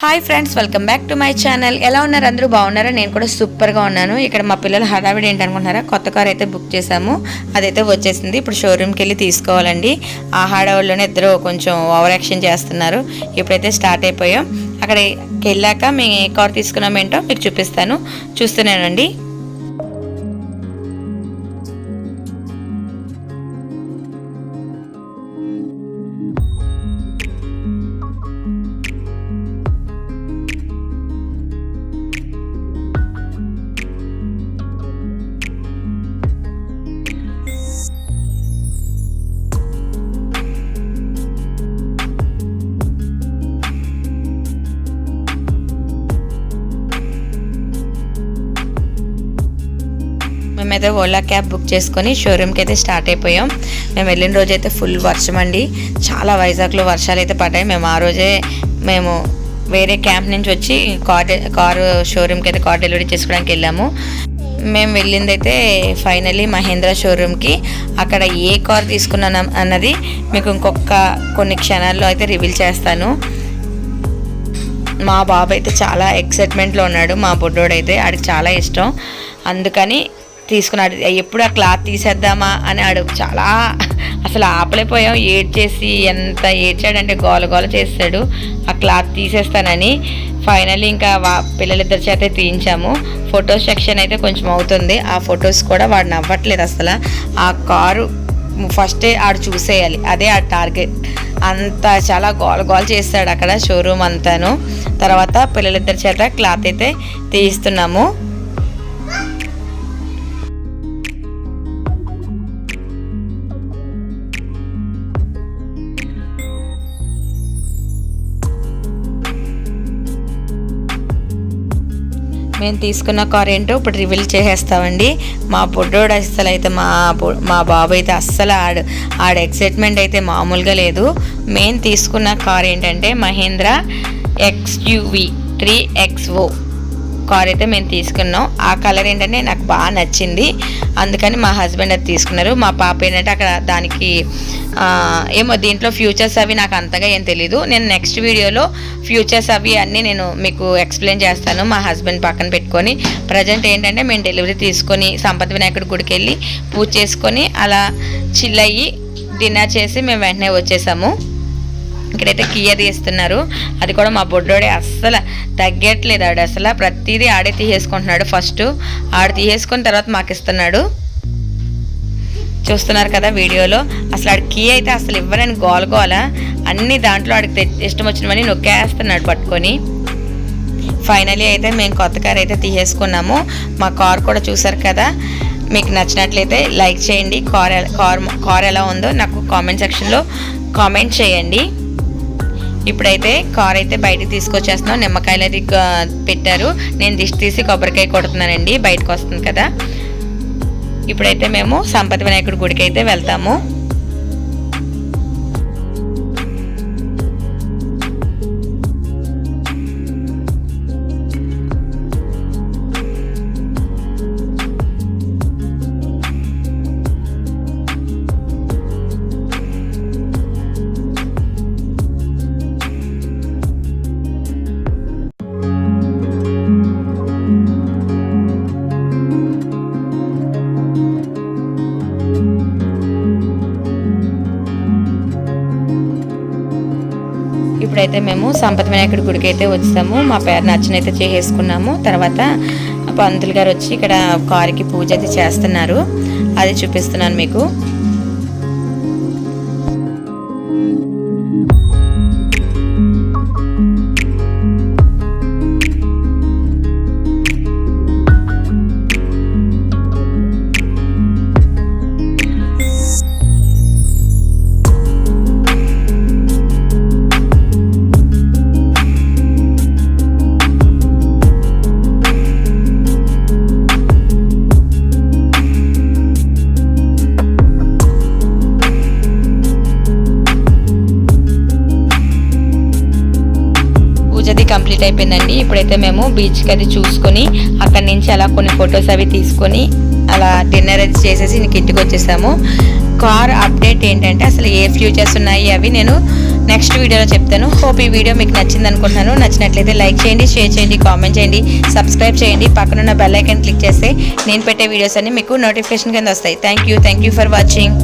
Hi friends, welcome back to my channel. ఎలా ఉన్నారు? అందరూ బాగున్నారా? నేను కూడా సూపర్గా ఉన్నాను. ఇక్కడ మా పిల్లలు హడావిడి ఏంటనుకుంటున్నారా, కొత్త కార్ అయితే బుక్ చేసాము, అదైతే వచ్చేసింది. ఇప్పుడు షోరూమ్కి వెళ్ళి తీసుకోవాలండి. ఆ హడావిడిలోనే ఇద్దరు కొంచెం ఓవర్ యాక్షన్ చేస్తున్నారు. ఇప్పుడైతే స్టార్ట్ అయిపోయాం. అక్కడికి వెళ్ళాక మేము ఏ కార్ తీసుకున్నామేంటో మీకు చూపిస్తాను, చూస్తున్నానండి. మేమైతే ఓలా క్యాబ్ బుక్ చేసుకొని షోరూమ్కి అయితే స్టార్ట్ అయిపోయాం. మేము వెళ్ళిన రోజు అయితే ఫుల్ వర్షం అండి, చాలా వైజాగ్లో వర్షాలు అయితే పడ్డాయి. మేము ఆ రోజే వేరే క్యాంప్ నుంచి వచ్చి కారు షోరూమ్కి అయితే కార్ డెలివరీ చేసుకోవడానికి వెళ్ళాము. మేము వెళ్ళింది అయితే ఫైనల్లీ మహేంద్ర షోరూమ్కి. అక్కడ ఏ కార్ తీసుకున్నాను అన్నది మీకు కొన్ని క్షణాల్లో అయితే రివీల్ చేస్తాను. మా బాబు అయితే చాలా ఎక్సైట్మెంట్లో ఉన్నాడు. మా బుడ్డోడైతే ఆడికి చాలా ఇష్టం, అందుకని తీసుకున్నాడు. ఎప్పుడు ఆ క్లాత్ తీసేద్దామా అని చాలా అసలు ఆపలేకపోయాం. ఏడ్చేసి ఎంత ఏడ్చాడంటే గోల చేస్తాడు ఆ క్లాత్ తీసేస్తానని. ఫైనల్లీ ఇంకా పిల్లలిద్దరి చేత తీయించాము. ఫొటోస్ సెక్షన్ అయితే కొంచెం అవుతుంది. ఆ ఫొటోస్ కూడా వాడు నవ్వట్లేదు అసలు. ఆ కారు ఫస్టే ఆడు చూసేయాలి, అదే ఆ టార్గెట్. అంత చాలా గోల చేస్తాడు అక్కడ షోరూమ్ అంతాను. తర్వాత పిల్లలిద్దరి చేత క్లాత్ అయితే తీయిస్తున్నాము. మేము తీసుకున్న కార్ ఏంటో ఇప్పుడు రివీల్ చేసేస్తామండి. మా బుడ్డోడు అస్సలు అయితే మా బాబు అయితే అస్సలు ఆడ ఎక్సైట్మెంట్ అయితే మామూలుగా లేదు. మేము తీసుకున్న కార్ ఏంటంటే మహేంద్ర XUV 3XO కార్ అయితే మేము తీసుకున్నాం. ఆ కలర్ ఏంటంటే నాకు బాగా నచ్చింది, అందుకని మా హస్బెండ్ అది తీసుకున్నారు. మా పాప ఏంటంటే అక్కడ దానికి ఏమో దీంట్లో ఫ్యూచర్స్ అవి నాకు అంతగా ఏం తెలీదు. నేను నెక్స్ట్ వీడియోలో ఫ్యూచర్స్ అవి అన్నీ నేను మీకు ఎక్స్ప్లెయిన్ చేస్తాను మా హస్బెండ్ పక్కన పెట్టుకొని. ప్రజెంట్ ఏంటంటే మేము డెలివరీ తీసుకొని సంపత్ వినాయకుడి గుడికి వెళ్ళి పూజ చేసుకొని అలా చిల్ అయ్యి డిన్నర్ చేసి మేము వెంటనే వచ్చేసాము. ఇక్కడైతే కియా తీస్తున్నారు, అది కూడా మా బొడ్డోడే అస్సలు తగ్గట్లేదు. ఆడు అసలు ప్రతిదీ ఆడే తీసేసుకుంటున్నాడు. ఫస్ట్ ఆడు తీసేసుకున్న తర్వాత మాకు ఇస్తున్నాడు. చూస్తున్నారు కదా వీడియోలో. అసలు ఆడు కీ అయితే అసలు ఇవ్వరని గోల అన్ని దాంట్లో ఆడికి ఇష్టం వచ్చినవని నొక్కేస్తున్నాడు పట్టుకొని. ఫైనలీ అయితే మేము కొత్త కార్ అయితే తీసేసుకున్నాము. మా కార్ కూడా చూసారు కదా. మీకు నచ్చినట్లయితే లైక్ చేయండి. కార్ ఎలా ఉందో నాకు కామెంట్ సెక్షన్లో కామెంట్ చేయండి. ఇప్పుడైతే కార్ అయితే బయటకు తీసుకొచ్చేస్తున్నాం. నిమ్మకాయలు అది పెట్టారు, నేను దిష్టి తీసి కొబ్బరికాయ కొడుతున్నానండి, బయటకు వస్తుంది కదా. ఇప్పుడైతే మేము సంపత్ వినాయకుడి గుడికి అయితే వెళ్తాము. ఇప్పుడైతే మేము సంపత్ వినాయకుడి గుడికి అయితే వచ్చాము. మా పేరు నచ్చినైతే చేసేసుకున్నాము. తర్వాత పంతులు గారు వచ్చి ఇక్కడ కారుకి పూజ అయితే చేస్తున్నారు, అది చూపిస్తున్నాను మీకు. కంప్లీట్ అయిపోయిందండి. ఇప్పుడైతే మేము బీచ్కి అది చూసుకొని అక్కడి నుంచి అలా కొన్ని ఫొటోస్ అవి తీసుకొని అలా డిన్నర్ అది చేసేసి ఇంటికి వచ్చేసాము. కార్ అప్డేట్ ఏంటంటే అసలు ఏ ఫ్యూచర్స్ ఉన్నాయి అవి నేను నెక్స్ట్ వీడియోలో చెప్తాను. హోప్ ఈ వీడియో మీకు నచ్చింది అనుకుంటున్నాను. నచ్చినట్లయితే లైక్ చేయండి, షేర్ చేయండి, కామెంట్ చేయండి, సబ్స్క్రైబ్ చేయండి. పక్కనున్న బెల్ ఐకాన్ క్లిక్ చేస్తే నేను పెట్టే వీడియోస్ అన్ని మీకు నోటిఫికేషన్ కింద వస్తాయి. Thank you for watching.